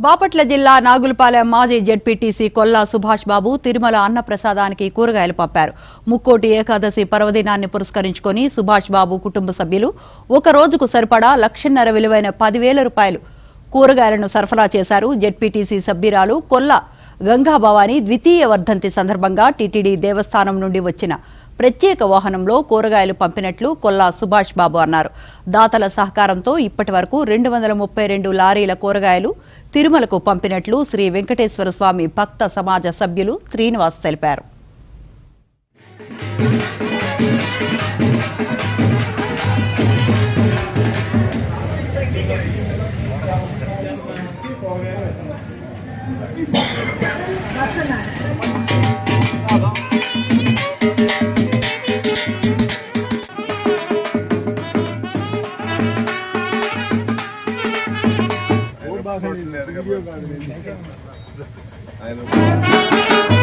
బాపట్ల జిల్లా నాగులపాలెం మాజీ జెడ్పీటీసీ కొల్లా సుభాష్ బాబు తిరుమల అన్నప్రసాదానికి కూరగాయలు పంపారు. ముక్కోటి ఏకాదశి పర్వదినాన్ని పురస్కరించుకొని సుభాష్ బాబు కుటుంబ సభ్యులు ఒక రోజుకు సరిపడా 1,50,000 విలువైన 10,000 రూపాయలు కూరగాయలను సరఫరా చేశారు. జెడ్పీటీసీ సభ్యురాలు కొల్లా గంగాభవాని ద్వితీయ వర్ధంతి సందర్భంగా టీటీడీ దేవస్థానం నుండి వచ్చిన ప్రత్యేక వాహనంలో కూరగాయలు పంపినట్లు కొల్లా సుభాష్ బాబు అన్నారు. దాతల సహకారంతో ఇప్పటి వరకు 232 లారీల కూరగాయలు తిరుమలకు పంపినట్లు శ్రీ వెంకటేశ్వర స్వామి భక్త సమాజ సభ్యులు శ్రీనివాస్ తెలిపారు. I